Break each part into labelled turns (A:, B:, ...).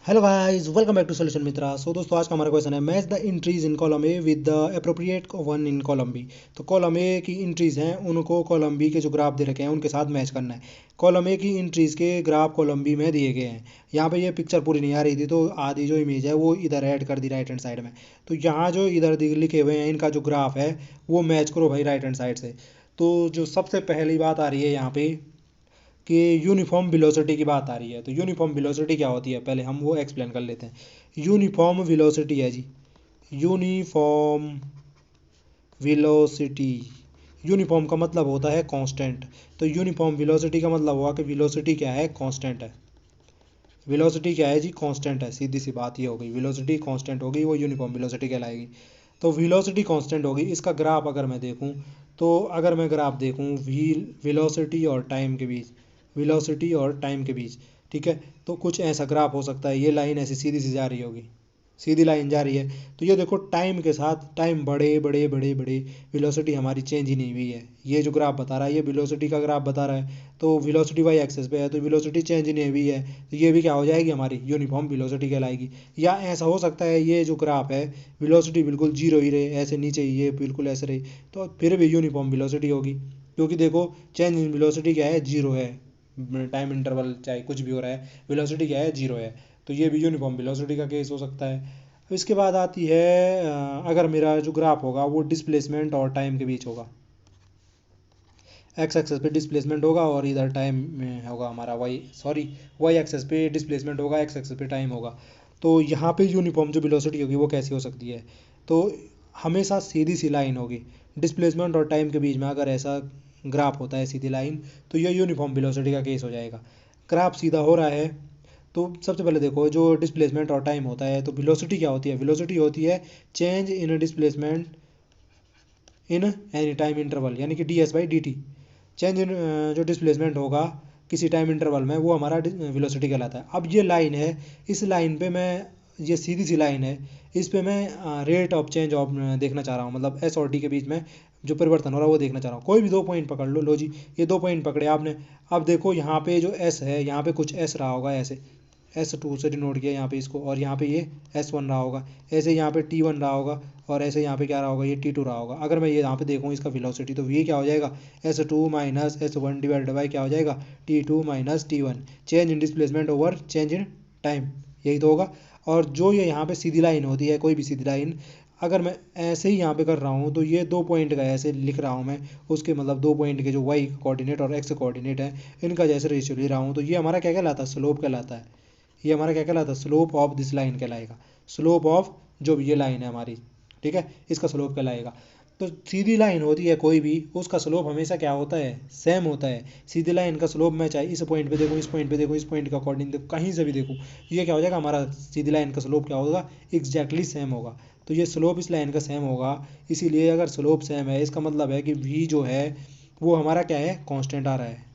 A: Hello guys, welcome back to solution Mitra. So दोस्तों, आज का हमारा क्वेश्चन है match the entries in column A with the appropriate one in column B. तो column A की entries हैं, उनको कॉलम बी के जो ग्राफ दे रखे हैं उनके साथ मैच करना है। कॉलम ए की इंट्रीज के ग्राफ कॉलम बी में दिए गए हैं। यहाँ पे ये पिक्चर पूरी नहीं आ रही थी तो आधी जो इमेज है वो इधर ऐड कर दी राइट हैंड साइड में। तो यहाँ जो इधर लिखे हुए हैं इनका जो ग्राफ है वो मैच करो भाई राइट हैंड साइड से। तो जो सबसे पहली बात आ रही है यहाँ पे कि यूनिफॉर्म वेलोसिटी की बात आ रही है। तो यूनिफॉर्म वेलोसिटी क्या होती है पहले हम वो एक्सप्लेन कर लेते हैं। यूनिफॉर्म वेलोसिटी है जी, यूनिफॉर्म वेलोसिटी। यूनिफॉर्म का मतलब होता है कांस्टेंट। तो यूनिफॉर्म वेलोसिटी का मतलब हुआ कि वेलोसिटी क्या है, कांस्टेंट है। वेलोसिटी क्या है जी, कांस्टेंट है। सीधी सी बात ये हो गई, वेलोसिटी कांस्टेंट होगी, वो यूनिफॉर्म वेलोसिटी कहलाएगी। तो वेलोसिटी कांस्टेंट होगी। इसका ग्राफ अगर मैं देखूं, तो अगर मैं ग्राफ देखूं वेलोसिटी और टाइम के बीच, वेलोसिटी और टाइम के बीच, ठीक है, तो कुछ ऐसा ग्राफ हो सकता है। ये लाइन ऐसी सीधी सी जा रही होगी, सीधी लाइन जा रही है। तो ये देखो टाइम के साथ टाइम बड़े बड़े बड़े बड़े, वेलोसिटी हमारी चेंज ही नहीं हुई है। ये जो ग्राफ बता रहा है ये वेलोसिटी का ग्राफ बता रहा है। तो वेलोसिटी वाई एक्सेस पे है तो वेलोसिटी चेंज ही नहीं हुई है। तो ये भी क्या हो जाएगी, हमारी यूनिफॉर्म वेलोसिटी कहलाएगी। या ऐसा हो सकता है ये जो ग्राफ है वेलोसिटी बिल्कुल जीरो ही रहे, ऐसे नीचे ही ये बिल्कुल ऐसे रहे, तो फिर भी यूनिफॉर्म वेलोसिटी होगी। क्योंकि देखो चेंज इन वेलोसिटी क्या है, जीरो है। टाइम इंटरवल चाहे कुछ भी हो रहा है, वेलोसिटी क्या है, जीरो है। तो ये भी यूनिफॉर्म वेलोसिटी का केस हो सकता है। अब इसके बाद आती है अगर मेरा जो ग्राफ होगा वो डिस्प्लेसमेंट और टाइम के बीच होगा। एक्स एक्सेस पे डिस्प्लेसमेंट होगा और इधर टाइम में होगा हमारा वाई एक्सेस पे डिस्प्लेसमेंट होगा, एक्स एक्सेस पे टाइम होगा। तो यहाँ पे यूनिफॉर्म जो वेलोसिटी होगी वो कैसी हो सकती है, तो हमेशा सीधी सी लाइन होगी। डिस्प्लेसमेंट और टाइम के बीच में अगर ऐसा ग्राफ होता है सीधी लाइन, तो ये यूनिफॉर्म वेलोसिटी का केस हो जाएगा। ग्राफ सीधा हो रहा है तो सबसे पहले देखो जो डिस्प्लेसमेंट और टाइम होता है, तो वेलोसिटी क्या होती है, वेलोसिटी होती है change in displacement in any time interval, यानी कि D S by D T. Change in जो डिस्प्लेसमेंट होगा किसी टाइम इंटरवल में वो हमारा वेलोसिटी कहलाता है। अब ये लाइन है, इस लाइन पे मैं, ये सीधी सी लाइन है, इस पे मैं रेट ऑफ चेंज ऑफ देखना चाह रहा हूँ, मतलब एस और टी के बीच में जो परिवर्तन हो रहा है वो देखना चाह रहा हूँ। कोई भी दो पॉइंट पकड़ लो जी, ये दो पॉइंट पकड़े आपने। अब देखो यहाँ पे जो एस है, यहाँ पे कुछ एस रहा होगा ऐसे, एस टू से डिनोट किया यहाँ पे इसको, और यहाँ पे ये एस वन रहा होगा, ऐसे यहाँ पे टी वन रहा होगा, और ऐसे यहाँ पे क्या रहा होगा, ये टी टू रहा होगा। अगर मैं ये यहाँ पे देखूँ इसका वेलोसिटी, तो ये क्या हो जाएगा, S two minus S one divided by क्या हो जाएगा, T two minus T one. Change in displacement over change in time, यही तो होगा। और जो ये यहाँ पे सीधी लाइन होती है, कोई भी सीधी लाइन, अगर मैं ऐसे ही यहाँ पे कर रहा हूँ तो ये दो पॉइंट का ऐसे लिख रहा हूँ मैं, उसके मतलब दो पॉइंट के जो वाई कोऑर्डिनेट और एक्स कोऑर्डिनेट है इनका जैसे रेशियो ले रहा हूँ, तो ये हमारा क्या कहलाता है, स्लोप कहलाता है। ये हमारा क्या कहलाता है, स्लोप ऑफ दिस लाइन कहलाएगा। स्लोप ऑफ जो ये लाइन है हमारी, ठीक है, इसका स्लोप कहलाएगा। तो सीधी लाइन होती है कोई भी, उसका स्लोप हमेशा क्या होता है, सेम होता है। सीधी लाइन का स्लोप मैं चाहे इस पॉइंट पे देखूँ, इस पॉइंट पे देखूँ, इस पॉइंट के अकॉर्डिंग देखूँ, कहीं से भी देखूँ, ये क्या हो जाएगा, हमारा सीधी लाइन का स्लोप क्या होगा, एग्जैक्टली सेम होगा। तो ये स्लोप इस लाइन का सेम होगा। इसीलिए अगर स्लोप सेम है इसका मतलब है कि वी जो है वो हमारा क्या है, कांस्टेंट आ रहा है।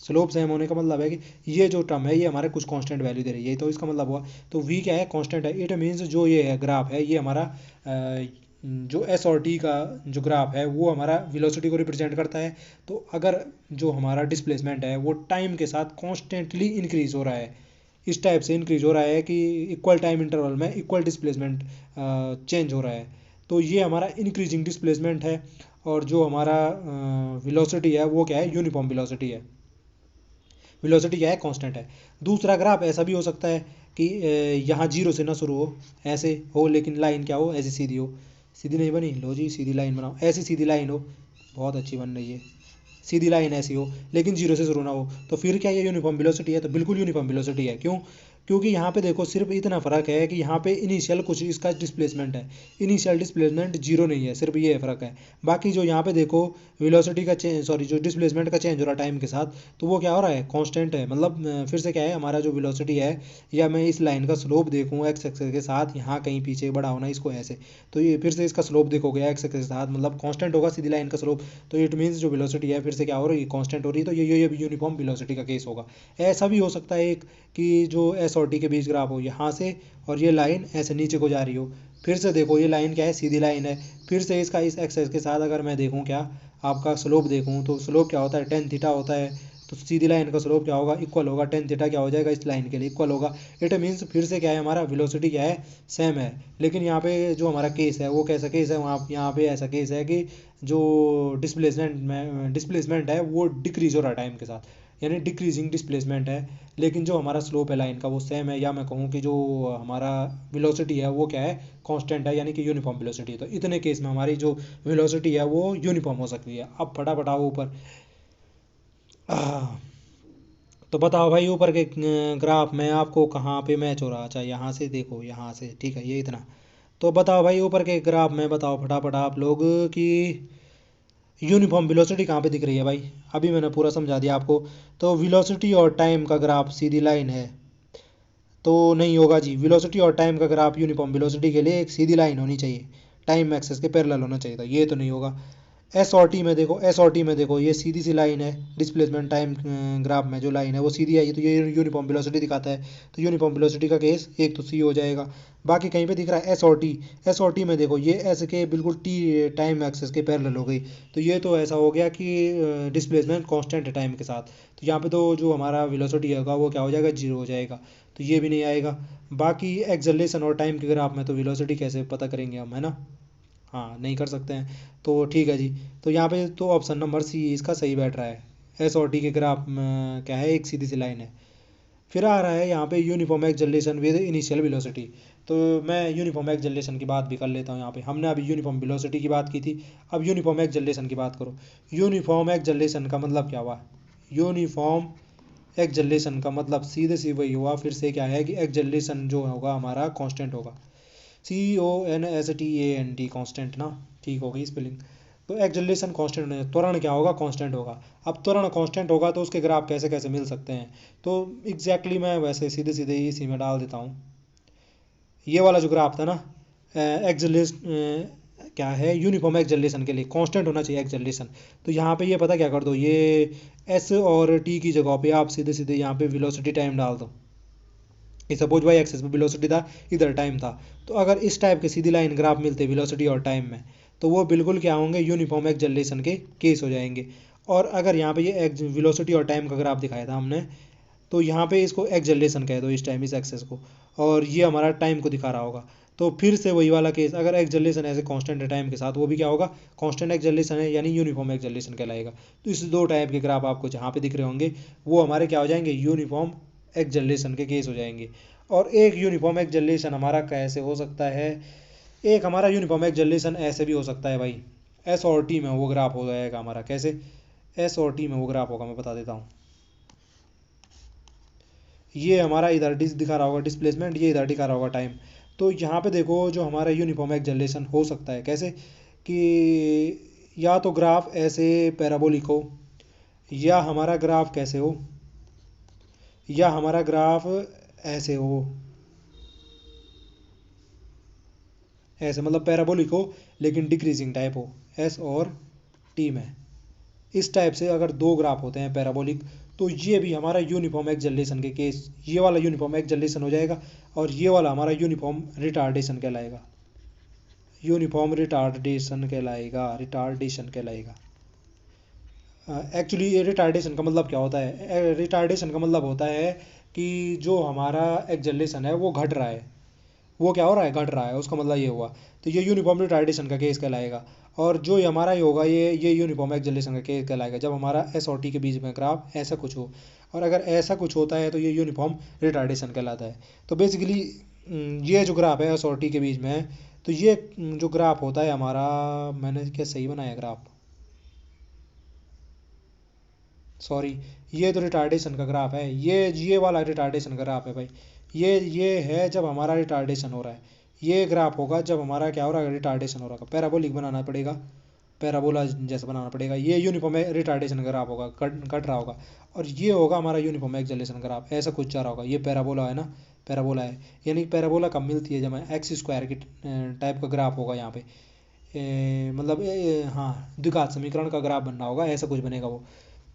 A: स्लोप सेम होने का मतलब है कि ये जो टर्म है ये हमारे कुछ कांस्टेंट वैल्यू दे रही है, तो इसका मतलब हुआ, तो वी क्या है, कांस्टेंट है। इट मीन्स जो ये है ग्राफ है ये हमारा जो एस और टी का जो ग्राफ है वो हमारा वेलोसिटी को रिप्रेजेंट करता है। तो अगर जो हमारा डिस्प्लेसमेंट है वो टाइम के साथ कॉन्स्टेंटली इंक्रीज हो रहा है, इस टाइप से इंक्रीज हो रहा है कि इक्वल टाइम इंटरवल में इक्वल डिस्प्लेसमेंट चेंज हो रहा है, तो ये हमारा इंक्रीजिंग डिस्प्लेसमेंट है। और जो हमारा वेलोसिटी है वो क्या है, यूनिफॉर्म वेलोसिटी है। वेलोसिटी क्या है, कांस्टेंट है। दूसरा ग्राफ ऐसा भी हो सकता है कि यहाँ जीरो से ना शुरू हो, ऐसे हो, लेकिन लाइन क्या हो, ऐसी सीधी हो। सीधी नहीं बनी, लो जी सीधी लाइन बनाओ, ऐसी सीधी लाइन हो, बहुत अच्छी बन रही है। सीधी लाइन ऐसी हो लेकिन जीरो से शुरू ना हो, तो फिर क्या ये यूनिफॉर्म वेलोसिटी है, तो बिल्कुल यूनिफॉर्म वेलोसिटी है। क्यों, क्योंकि यहाँ पे देखो सिर्फ इतना फ़र्क है कि यहाँ पे इनिशियल कुछ इसका डिस्प्लेसमेंट है, इनिशियल डिस्प्लेसमेंट जीरो नहीं है, सिर्फ ये फ़र्क है। बाकी जो यहाँ पे देखो वेलोसिटी का चेंज, सॉरी, जो डिस्प्लेसमेंट का चेंज हो रहा है टाइम के साथ, तो वो क्या हो रहा है, कांस्टेंट है। मतलब फिर से क्या है, हमारा जो वेलोसिटी है, या मैं इस लाइन का स्लोप देखूँ एक्स एक्सेस के साथ, यहाँ कहीं पीछे बड़ा होना इसको ऐसे, तो ये फिर से इसका स्लोप देखोगे एक्स एक्सेस के साथ, मतलब कांस्टेंट होगा सीधी लाइन का स्लोप। तो इट मीन्स जो वेलोसिटी है फिर से क्या हो रही है, कांस्टेंट हो रही है। तो ये भी यूनिफॉर्म वेलोसिटी का केस होगा। ऐसा भी हो सकता है एक, कि जो एस और टी के बीच ग्राफ हो यहाँ से, और ये लाइन ऐसे नीचे को जा रही हो। फिर से देखो ये लाइन क्या है, सीधी लाइन है। फिर से इसका इस एक्सेस के साथ अगर मैं देखूँ क्या, आपका स्लोप देखूँ, तो स्लोप क्या होता है, टेन थीटा होता है। तो सीधी लाइन का स्लोप क्या होगा, इक्वल होगा टेन थीटा क्या हो जाएगा, इस लाइन के लिए इक्वल होगा। इट मीन्स फिर से क्या है, हमारा वेलोसिटी क्या है, सेम है। लेकिन यहाँ पे जो हमारा केस है वो कैसा केस है, वहाँ यहाँ पे ऐसा केस है कि जो डिस्प्लेसमेंट है वो डिक्रीज हो रहा है टाइम के साथ, यानी डिक्रीजिंग डिस्प्लेसमेंट है। लेकिन जो हमारा स्लोप है लाइन का वो सेम है, या मैं कहूँ कि जो हमारा वेलोसिटी है वो क्या है, कांस्टेंट है, यानी कि यूनिफॉर्म वेलोसिटी है। तो इतने केस में हमारी जो वेलोसिटी है वो यूनिफॉर्म हो सकती है। अब फटाफट आओ ऊपर। आह, तो बताओ भाई ऊपर के ग्राफ में आपको कहाँ पे मैच हो रहा, अच्छा यहाँ से देखो, यहाँ से, ठीक है, ये इतना। तो बताओ भाई ऊपर के ग्राफ में बताओ फटाफट आप लोग कि यूनिफॉर्म वेलोसिटी कहाँ पे दिख रही है भाई। अभी मैंने पूरा समझा दिया आपको। तो वेलोसिटी और टाइम का ग्राफ सीधी लाइन है तो नहीं होगा जी। वेलोसिटी और टाइम का ग्राफ यूनिफॉर्म वेलोसिटी के लिए एक सीधी लाइन होनी चाहिए, टाइम एक्सेस के पैरेलल होना चाहिए था, ये तो नहीं होगा। एस और टी में देखो, एस और टी में देखो, ये सीधी सी लाइन है, डिस्प्लेसमेंट टाइम ग्राफ में जो लाइन है वो सीधी आई है, तो ये यूनिफॉर्म वेलोसिटी दिखाता है। तो यूनिफॉर्म वेलोसिटी का केस एक तो सी हो जाएगा। बाकी कहीं पे दिख रहा है एस और टी, एस और टी में देखो ये एस के बिल्कुल टी टाइम एक्सेस के पैरेलल हो गई, तो ये तो ऐसा हो गया कि डिस्प्लेसमेंट कांस्टेंट है टाइम के साथ। तो यहाँ पे तो जो हमारा वेलोसिटी होगा वो क्या हो जाएगा, जीरो हो जाएगा, तो ये भी नहीं आएगा। बाकी एक्सेलरेशन और टाइम के ग्राफ में तो वेलोसिटी कैसे पता करेंगे हम, है ना, हाँ नहीं कर सकते हैं। तो ठीक है जी। तो यहाँ पे तो ऑप्शन नंबर सी इसका सही बैठ रहा है। एस और टी के ग्राफ में क्या है, एक सीधी सी लाइन है। फिर आ रहा है यहाँ पे uniform acceleration with initial velocity. तो मैं यूनिफॉर्म एक्सेलरेशन की बात भी कर लेता हूँ यहाँ पे। हमने अभी यूनिफॉर्म वेलोसिटी की बात की थी, अब यूनिफॉर्म एक्सेलरेशन की बात करो। यूनिफॉर्म एक्सेलरेशन का मतलब क्या हुआ, यूनिफॉर्म एक्सेलरेशन का मतलब सीधे सी वही हुआ फिर से, क्या है कि एक्सेलरेशन जो होगा हमारा कांस्टेंट होगा, CONSTANT कांस्टेंट ना, ठीक होगी स्पेलिंग। तो एक्सेलरेशन कांस्टेंट है, त्वरण क्या होगा, कांस्टेंट होगा। अब त्वरण कांस्टेंट होगा तो उसके ग्राफ कैसे कैसे मिल सकते हैं, तो एग्जैक्टली मैं वैसे सीधे सीधे इसी में डाल देता हूँ। ये वाला जो ग्राफ था ना, एक्सेलरेशन क्या है, यूनिफॉर्म एक्सेलरेशन के लिए कांस्टेंट होना चाहिए एक्सेलरेशन। तो यहाँ पे ये पता क्या कर दो, ये एस और टी की जगह पे आप सीधे सीधे यहाँ पे वेलोसिटी टाइम डाल दो। सपोज वाई एक्सेस पे वेलोसिटी था, इधर टाइम था। तो अगर इस टाइप के सीधी लाइन ग्राफ मिलते वेलोसिटी और टाइम में, तो वो बिल्कुल क्या होंगे, यूनिफॉर्म एक्सेलरेशन के केस हो जाएंगे। और अगर यहाँ पे ये वेलोसिटी और टाइम का ग्राफ दिखाया था हमने, तो यहाँ पे इसको एक्सेलरेशन कह दो, इस टाइम इस एक्सेस को, और ये हमारा टाइम को दिखा रहा होगा। तो फिर से वही वाला केस, अगर एक्सेलरेशन ऐसे कांस्टेंट है टाइम के साथ, वो भी क्या होगा, कांस्टेंट एक्सेलरेशन है, यानी यूनिफॉर्म एक्सेलरेशन कहलाएगा। तो इस दो टाइप के ग्राफ आपको जहाँ पे दिख रहे होंगे वो हमारे क्या हो जाएंगे, यूनिफॉर्म एक्सेलरेशन के केस हो जाएंगे। और एक यूनिफॉर्म एक्सेलरेशन हमारा कैसे हो सकता है, एक हमारा यूनिफॉर्म एक्सेलरेशन ऐसे भी हो सकता है भाई, एस और टी में वो ग्राफ हो जाएगा हमारा, कैसे, एस और टी में वो ग्राफ होगा, मैं बता देता हूँ। ये हमारा इधर दिखा रहा होगा डिस्प्लेसमेंट, ये इधर दिखा रहा होगा टाइम। तो यहाँ पे देखो जो हमारा यूनिफॉर्म एक्सेलरेशन हो सकता है कैसे, कि या तो ग्राफ ऐसे पैराबोलिक हो, या हमारा ग्राफ कैसे हो, या हमारा ग्राफ ऐसे हो, ऐसे मतलब पैराबोलिक हो लेकिन डिक्रीजिंग टाइप हो, एस और टी में। इस टाइप से अगर दो ग्राफ होते हैं पैराबोलिक, तो ये भी हमारा यूनिफॉर्म एक्सेलरेशन के केस, ये वाला यूनिफॉर्म एक्सेलरेशन हो जाएगा, और ये वाला हमारा यूनिफॉर्म रिटार्डेशन कहलाएगा, यूनिफॉर्म रिटार्डेशन कहलाएगा, रिटार्डेशन कहलाएगा। एक्चुअली ये रिटार्डेशन का मतलब क्या होता है, रिटार्डेशन का मतलब होता है कि जो हमारा एक्सेलरेशन है वो घट रहा है, वो क्या हो रहा है, घट रहा है, उसका मतलब ये हुआ। तो ये यूनिफॉर्म रिटार्डेशन का केस कहलाएगा। और जो हमारा ये होगा, ये यूनिफॉर्म एक्सेलरेशन का केस कहलाएगा जब हमारा एस और टी के बीच में ग्राफ ऐसा कुछ हो। और अगर ऐसा कुछ होता है तो ये यूनिफॉर्म रिटार्डेशन कहलाता है। तो बेसिकली ये जो ग्राफ है एस और टी के बीच में है, तो ये जो ग्राफ होता है हमारा, मैंने क्या सही बनाया ग्राफ, सॉरी, ये तो रिटार्डेशन का ग्राफ है, ये वाला रिटार्डेशन का ग्राफ है भाई। ये है जब हमारा रिटार्डेशन हो रहा है, ये ग्राफ होगा जब हमारा क्या हो रहा है, रिटार्डेशन हो रहा है। पैराबोलिक बनाना पड़ेगा, पैराबोला जैसा बनाना पड़ेगा। ये यूनिफॉर्म रिटार्डेशन ग्राफ होगा, कट रहा होगा। और ये होगा हमारा यूनिफॉर्म एक्सेलरेशन ग्राफ, ऐसा कुछ जा रहा होगा। ये पैराबोला है ना, पैराबोला है, यानी पैराबोला कब मिलती है, जब एक्स स्क्वायर की टाइप का ग्राफ होगा यहाँ पे, मतलब हाँ द्विघात समीकरण का ग्राफ बनना होगा, ऐसा कुछ बनेगा वो।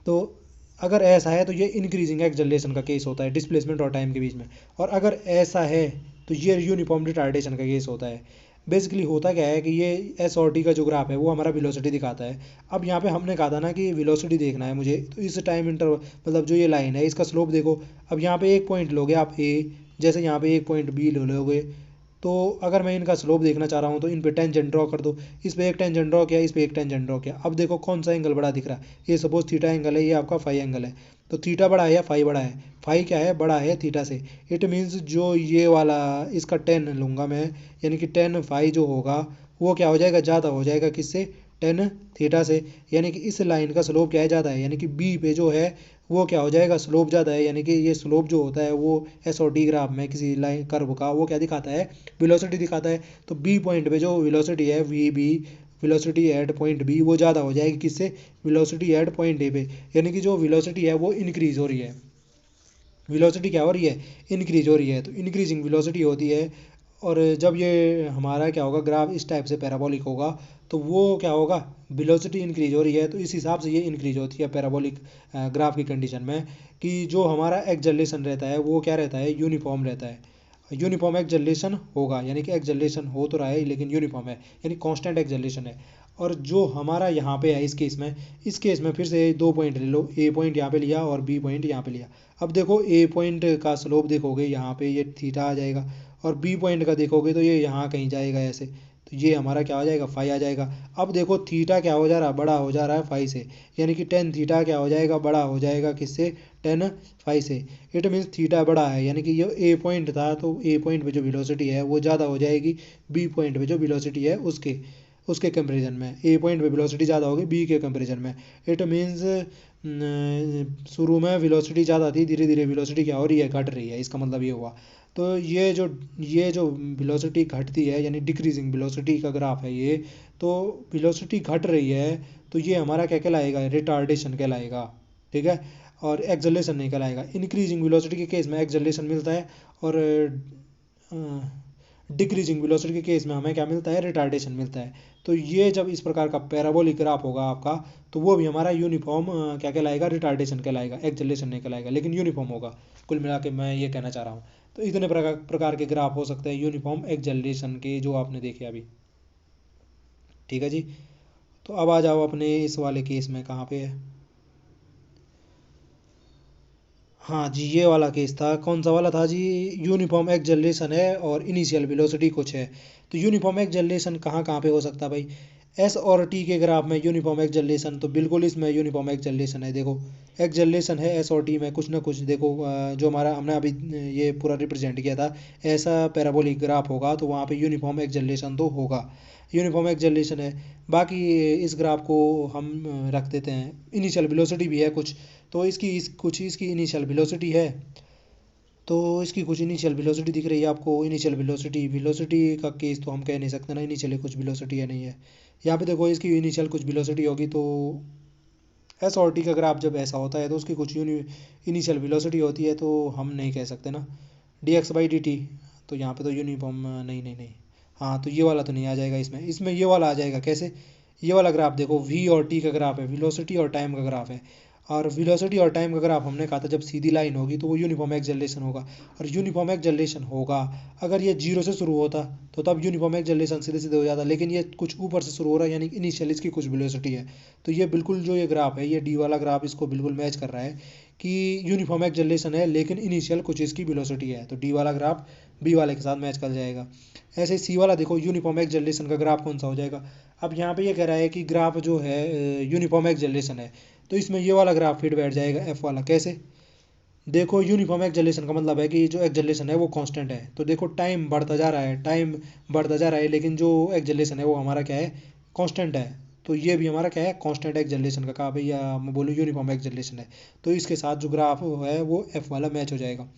A: तो अगर ऐसा है तो ये इंक्रीजिंग एक्सेलरेशन का केस होता है डिस्प्लेसमेंट और टाइम के बीच में। और अगर ऐसा है तो ये यूनिफॉर्म रिटार्डेशन का केस होता है। बेसिकली होता क्या है कि ये एस और टी का जो ग्राफ है वो हमारा वेलोसिटी दिखाता है। अब यहाँ पे हमने कहा था ना कि वेलोसिटी देखना है मुझे, तो इस टाइम इंटरवल मतलब जो ये लाइन है इसका स्लोप देखो। अब यहाँ पे एक पॉइंट लोगे आप ए, जैसे यहाँ पे एक पॉइंट बी लोगे, तो अगर मैं इनका स्लोप देखना चाह रहा हूँ तो इन पे टेंजेंट ड्रॉ कर दो। इस पे एक टेंजेंट ड्रॉ किया, इस पे एक टेंजेंट ड्रॉ किया। अब देखो कौन सा एंगल बड़ा दिख रहा है। ये सपोज थीटा एंगल है, ये आपका फाई एंगल है। तो थीटा बड़ा है या फाई बड़ा है? फाई क्या है, बड़ा है थीटा से। इट मीन्स जो ये वाला इसका टेन लूँगा मैं, यानी कि टेन फाई जो होगा वो क्या हो जाएगा, ज़्यादा हो जाएगा किससे, टेन थीटा से। यानी कि इस लाइन का स्लोप क्या है, ज़्यादा है। यानी कि बी पे जो है वो क्या हो जाएगा, स्लोप ज़्यादा है। यानी कि ये स्लोप जो होता है वो एस और टी ग्राफ में किसी लाइन कर्व का वो क्या दिखाता है, वेलोसिटी दिखाता है। तो बी पॉइंट पे जो वेलोसिटी है V B, velocity at point B, वो ज़्यादा हो जाएगी किससे, वेलोसिटी एट पॉइंट ए पे। यानी कि जो वेलोसिटी है वो इंक्रीज हो रही है। वेलोसिटी क्या हो रही है, इंक्रीज हो रही है। तो इंक्रीजिंग वेलोसिटी होती है। और जब ये हमारा क्या होगा, ग्राफ इस टाइप से पैराबोलिक होगा, तो वो क्या होगा, वेलोसिटी इंक्रीज हो रही है, तो इस हिसाब से ये इंक्रीज होती है पैराबोलिक ग्राफ की कंडीशन में, कि जो हमारा एक्सेलरेशन रहता है वो क्या रहता है, यूनिफॉर्म रहता है। यूनिफॉर्म एक्सेलरेशन होगा, यानी कि एक्सेलरेशन हो तो रहा है लेकिन यूनिफॉर्म है, यानी कांस्टेंट एक्सेलरेशन है। और जो हमारा यहाँ पे है इस केस में फिर से दो पॉइंट ले लो, ए पॉइंट यहाँ पे लिया और बी पॉइंट यहाँ पे लिया। अब देखो ए पॉइंट का स्लोप देखोगे यहाँ पे ये थीटा आ जाएगा, और बी पॉइंट का देखोगे तो ये यहाँ कहीं जाएगा ऐसे, तो ये हमारा क्या हो जाएगा, फाई आ जाएगा। अब देखो थीटा क्या हो जा रहा है, बड़ा हो जा रहा है फाई से, यानी कि टेन थीटा क्या हो जाएगा, बड़ा हो जाएगा किससे, टेन फाई से। इट मीन्स थीटा बड़ा है, यानी कि ये ए पॉइंट था तो ए पॉइंट पे जो वेलोसिटी है वो ज़्यादा हो जाएगी बी पॉइंट पे जो वेलोसिटी है उसके उसके कंपेरिजन में। ए पॉइंट पे वेलोसिटी ज़्यादा होगी बी के कंपेरिजन में। इट मीन्स शुरू में वेलोसिटी ज़्यादा थी, धीरे धीरे वेलोसिटी क्या हो रही है, घट रही है, इसका मतलब ये हुआ। तो ये जो वेलोसिटी घटती है, यानी डिक्रीजिंग वेलोसिटी का ग्राफ है ये, तो वेलोसिटी घट रही है तो ये हमारा क्या कहलाएगा, रिटार्डेशन कहलाएगा, ठीक है। और एक्सेलरेशन नहीं कहलाएगा। इंक्रीजिंग वेलोसिटी के केस में एक्सेलरेशन मिलता है, और डिक्रीजिंग वेलोसिटी के केस में हमें क्या मिलता है, रिटार्डेशन मिलता है। तो ये जब इस प्रकार का पैराबोलिक ग्राफ होगा आपका, तो वो भी हमारा यूनिफॉर्म क्या कहलाएगा, रिटार्डेशन कहलाएगा, एक्सेलरेशन नहीं कहलाएगा, लेकिन यूनिफॉर्म होगा। कुल मिला के मैं ये कहना चाह रहा हूँ। तो इतने प्रकार के ग्राफ हो सकते हैं यूनिफॉर्म एक्सेलरेशन के, जो आपने देखे अभी, ठीक है जी। तो अब आ जाओ अपने इस वाले केस में, कहाँ पे है, हाँ जी, ये वाला केस था। कौन सा वाला था जी, यूनिफॉर्म एक्सेलरेशन है और इनिशियल वेलोसिटी कुछ है। तो यूनिफॉर्म एक्सेलरेशन कहाँ कहाँ पे हो सकता है भाई, एस और टी के ग्राफ में यूनिफॉर्म एक्सेलरेशन, तो बिल्कुल इसमें यूनिफॉर्म एक्सेलरेशन है। देखो एक्सेलरेशन है एस और टी में कुछ ना कुछ, देखो जो हमारा हमने अभी ये पूरा रिप्रेजेंट किया था, ऐसा पैराबोलिक ग्राफ होगा तो वहाँ पे यूनिफॉर्म एक्सेलरेशन तो होगा, यूनिफॉर्म एक्सेलरेशन है। बाकी इस ग्राफ को हम रख देते हैं, इनिशियल वेलोसिटी भी है कुछ, तो कुछ इसकी इनिशियल वेलोसिटी है। तो इसकी कुछ इनिशियल वेलोसिटी दिख रही है आपको, इनिशियल वेलोसिटी का केस तो हम कह नहीं सकते ना, इनिशियल कुछ वेलोसिटी है नहीं है। यहाँ पे देखो इसकी इनिशियल कुछ वेलोसिटी होगी, तो एस और टी का ग्राफ जब ऐसा होता है तो उसकी कुछ इनिशियल वेलोसिटी होती है, तो हम नहीं कह सकते ना, D x by D T. तो यहाँ पे तो यूनिफॉर्म नहीं नहीं नहीं, हाँ तो ये वाला तो नहीं आ जाएगा इसमें, इसमें ये वाला आ जाएगा। कैसे, ये वाला ग्राफ देखो, वी और टी का ग्राफ है, वेलोसिटी और टाइम का ग्राफ है। और वेलोसिटी और टाइम का ग्राफ हमने कहा था जब सीधी लाइन होगी तो वो यूनिफॉर्म एक्सेलरेशन होगा। और यूनिफॉर्म एक्सेलरेशन होगा अगर ये जीरो से शुरू होता, तो तब यूनिफॉर्म एक्सेलरेशन सीधे सीधे हो जाता, लेकिन ये कुछ ऊपर से शुरू हो रहा है, यानी इनिशियल इसकी कुछ वेलोसिटी है। तो ये बिल्कुल जो ये ग्राफ है, ये डी वाला ग्राफ इसको बिल्कुल मैच कर रहा है कि यूनिफॉर्म एक्सेलरेशन है लेकिन इनिशियल कुछ इसकी वेलोसिटी है, तो डी वाला ग्राफ बी वाले के साथ मैच कर जाएगा। ऐसे सी वाला देखो, यूनिफॉर्म एक्सेलरेशन का ग्राफ कौन सा हो जाएगा। अब यहाँ पे ये कह रहा है कि ग्राफ जो है यूनिफॉर्म एक्सेलरेशन है, तो इसमें ये वाला ग्राफ फिट बैठ जाएगा, एफ वाला। कैसे, देखो यूनिफॉर्म एक्सेलरेशन का मतलब है कि जो एक्सेलरेशन है वो कांस्टेंट है। तो देखो टाइम बढ़ता जा रहा है, टाइम बढ़ता जा रहा है, लेकिन जो एक्सेलरेशन है वो हमारा क्या है, कांस्टेंट है। तो ये भी हमारा क्या है, कांस्टेंट एक्सेलरेशन का कहा भैया, मैं बोलूँ यूनिफॉर्म एक्सेलरेशन है, तो इसके साथ जो ग्राफ है वो एफ वाला मैच हो जाएगा।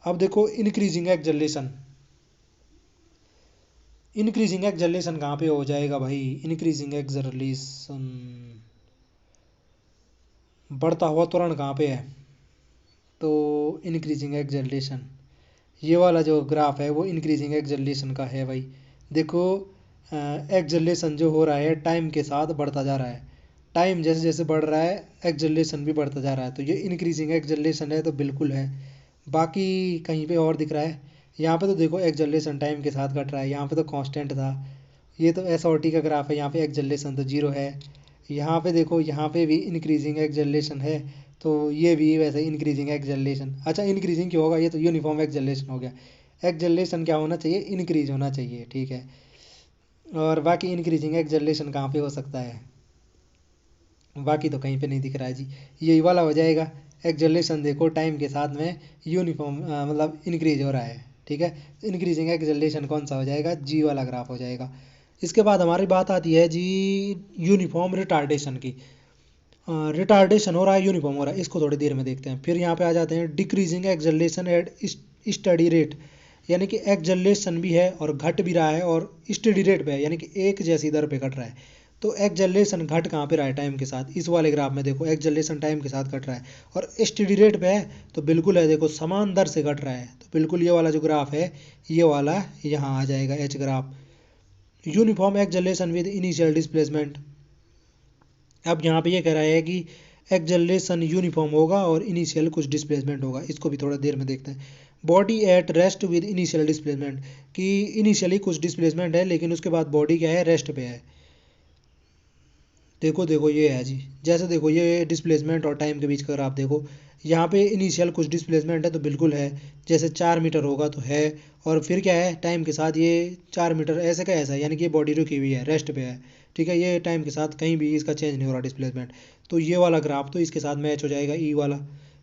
A: अब देखो इंक्रीजिंग एक्सेलरेशन, इंक्रीजिंग एक्सेलरेशन कहाँ पे हो जाएगा भाई, इंक्रीजिंग एक्सेलरेशन, बढ़ता हुआ त्वरण कहाँ पे है, तो इंक्रीजिंग एक्सेलरेशन, ये वाला जो ग्राफ है वो इंक्रीजिंग एक्सेलरेशन का है भाई। देखो एक्सेलरेशन जो हो रहा है टाइम के साथ बढ़ता जा रहा है, टाइम जैसे जैसे बढ़ रहा है एक्सेलरेशन भी बढ़ता जा रहा है, तो ये इंक्रीजिंग एक्सेलरेशन है, तो बिल्कुल है। बाकी कहीं पे और दिख रहा है यहाँ पे तो देखो एक्सेलरेशन टाइम के साथ घट रहा है, यहाँ पे तो कांस्टेंट था। ये तो एस और टी का ग्राफ है, यहाँ पे एक्सेलरेशन तो जीरो है। यहाँ पे देखो, यहाँ पे भी इंक्रीजिंग एक्सेलरेशन है, तो ये भी वैसे इंक्रीजिंग एक्सेलरेशन। अच्छा, इंक्रीजिंग क्यों होगा, ये तो यूनिफॉर्म एक्सेलरेशन हो गया। एक्सेलरेशन क्या होना चाहिए, इंक्रीज होना चाहिए, ठीक है। और बाकी इंक्रीजिंग एक्सेलरेशन कहाँ पे हो सकता है, बाकी तो कहीं पे नहीं दिख रहा है जी। यही वाला हो जाएगा। एक्सेलरेशन देखो टाइम के साथ में यूनिफॉर्म मतलब इंक्रीज हो रहा है, ठीक है। इंक्रीजिंग एक्सेलरेशन कौन सा हो जाएगा, जी वाला ग्राफ हो जाएगा। इसके बाद हमारी बात आती है जी यूनिफॉर्म रिटार्डेशन की। रिटार्डेशन हो रहा है, यूनिफॉर्म हो रहा है, इसको थोड़ी देर में देखते हैं। फिर यहाँ पे आ जाते हैं decreasing acceleration at study rate, यानी कि एक्सेलरेशन भी है और घट भी रहा है, और स्टडी रेट पे है, यानी कि एक जैसी दर पे घट रहा है। तो एक्सेलरेशन घट कहाँ पे रहा है, टाइम के साथ। इस वाले ग्राफ में देखो एक्सेलरेशन टाइम के साथ घट रहा है, और स्टडी रेट पे है तो बिल्कुल है, देखो समान दर से घट रहा है। तो बिल्कुल ये वाला जो ग्राफ है, ये वाला यहाँ आ जाएगा H graph. Uniform acceleration with initial displacement. अब यहाँ पे ये कह रहा है कि एक्सेलरेशन यूनिफॉर्म होगा और इनिशियल कुछ डिस्प्लेसमेंट होगा, इसको भी थोड़ा देर में देखते हैं। Body at rest with initial displacement, कि इनिशियली कुछ डिस्प्लेसमेंट है लेकिन उसके बाद बॉडी क्या है, रेस्ट पे है। देखो देखो ये है जी, जैसे देखो ये डिस्प्लेसमेंट और टाइम के बीच का ग्राफ देखो, यहाँ पे इनिशियल कुछ डिस्प्लेसमेंट है तो बिल्कुल है, जैसे 4 मीटर होगा तो है। और फिर क्या है, टाइम के साथ ये 4 मीटर ऐसे का ऐसा है, यानी कि ये बॉडी रुकी हुई है, रेस्ट पे है, ठीक है। ये टाइम के साथ कहीं भी इसका चेंज नहीं हो रहा डिस्प्लेसमेंट। तो ये वाला ग्राफ तो इसके साथ मैच हो जाएगा, ई वाला,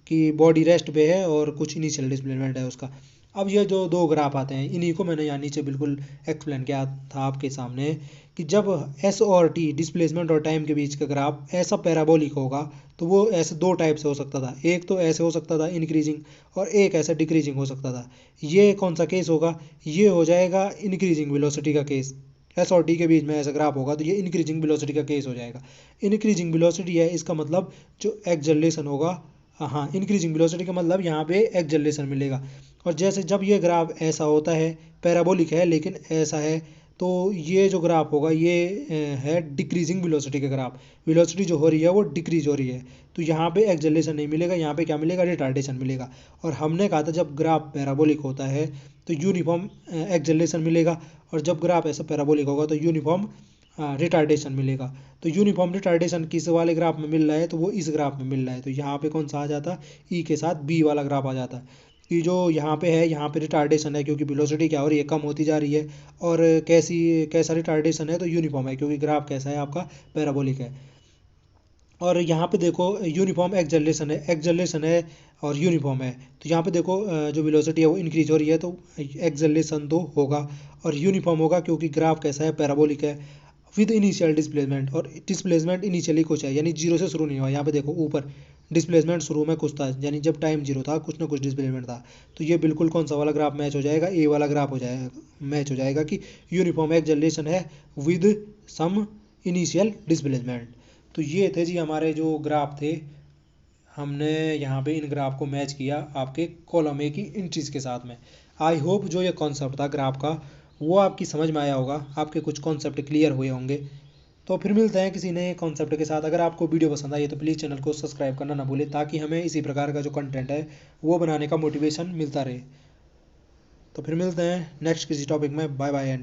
A: कि बॉडी रेस्ट पे है और कुछ इनिशियल डिस्प्लेसमेंट है उसका। अब ये जो दो ग्राफ आते हैं, इन्हीं को मैंने यहाँ नीचे बिल्कुल एक्सप्लेन किया था आपके सामने, कि जब एस और टी डिस्प्लेसमेंट और टाइम के बीच का ग्राफ ऐसा पैराबोलिक होगा तो वो ऐसे दो टाइप से हो सकता था। एक तो ऐसे हो सकता था इंक्रीजिंग, और एक ऐसा डिक्रीजिंग हो सकता था। ये कौन सा केस होगा, ये हो जाएगा इंक्रीजिंग वेलोसिटी का केस। एस और टी के बीच में ऐसा ग्राफ होगा तो ये इंक्रीजिंग वेलोसिटी का केस हो जाएगा। इंक्रीजिंग वेलोसिटी है, इसका मतलब जो एक्सेलरेशन होगा, हाँ इंक्रीजिंग वेलोसिटी का मतलब यहाँ पे एक्सेलरेशन मिलेगा। और जैसे जब ये ग्राफ ऐसा होता है, पैराबोलिक है लेकिन ऐसा है, तो ये जो ग्राफ होगा ये है डिक्रीजिंग वेलोसिटी का ग्राफ। वेलोसिटी जो हो रही है वो डिक्रीज हो रही है, तो यहाँ पे एक्सेलरेशन नहीं मिलेगा, यहाँ पे क्या मिलेगा, रिटार्डेशन मिलेगा। और हमने कहा था जब ग्राफ पैराबोलिक होता है तो यूनिफॉर्म एक्सेलरेशन मिलेगा, और जब ग्राफ ऐसा पैराबोलिक होगा तो यूनिफॉर्म रिटार्डेशन मिलेगा। तो यूनिफॉर्म रिटार्डेशन किस वाले ग्राफ में मिल रहा है, तो वो इस ग्राफ में मिल रहा है। तो यहाँ पे कौन सा आ जाता, ई के साथ बी वाला ग्राफ आ जाता, कि जो यहाँ पे है, यहाँ पे रिटार्डेशन है क्योंकि वेलोसिटी क्या हो रही है, कम होती जा रही है। और कैसा रिटार्डेशन है, तो यूनिफॉर्म है क्योंकि ग्राफ कैसा है आपका, पैराबोलिक है। और यहाँ पे देखो यूनिफॉर्म एक्सेलरेशन है और यूनिफॉर्म है, तो यहाँ पे देखो जो वेलोसिटी है वो इंक्रीज हो रही है, तो एक्सेलरेशन तो होगा। और यूनिफॉर्म होगा क्योंकि ग्राफ कैसा है, पैराबोलिक है, विद इनिशियल डिस्प्लेसमेंट। और डिस्प्लेसमेंट इनिशियली कुछ है, यानी जीरो से शुरू नहीं हुआ। यहाँ पे देखो ऊपर डिस्प्लेसमेंट शुरू में कुछ था, यानी जब टाइम जीरो था कुछ ना कुछ डिस्प्लेसमेंट था। तो ये बिल्कुल कौन सा वाला ग्राफ मैच हो जाएगा, ए वाला ग्राफ हो जाएगा, मैच हो जाएगा कि यूनिफॉर्म एक्सेलरेशन है विद सम इनिशियल डिस्प्लेसमेंट। तो ये थे जी हमारे जो ग्राफ थे, हमने यहाँ पे इन ग्राफ को मैच किया आपके कॉलम ए की इंट्रीज के साथ में। आई होप जो ये कॉन्सेप्ट था ग्राफ का वो आपकी समझ में आया होगा, आपके कुछ कॉन्सेप्ट क्लियर हुए होंगे। तो फिर मिलते हैं किसी नए कॉन्सेप्ट के साथ। अगर आपको वीडियो पसंद आई तो प्लीज़ चैनल को सब्सक्राइब करना ना भूलें, ताकि हमें इसी प्रकार का जो कंटेंट है वो बनाने का मोटिवेशन मिलता रहे। तो फिर मिलते हैं नेक्स्ट किसी टॉपिक में। Bye bye and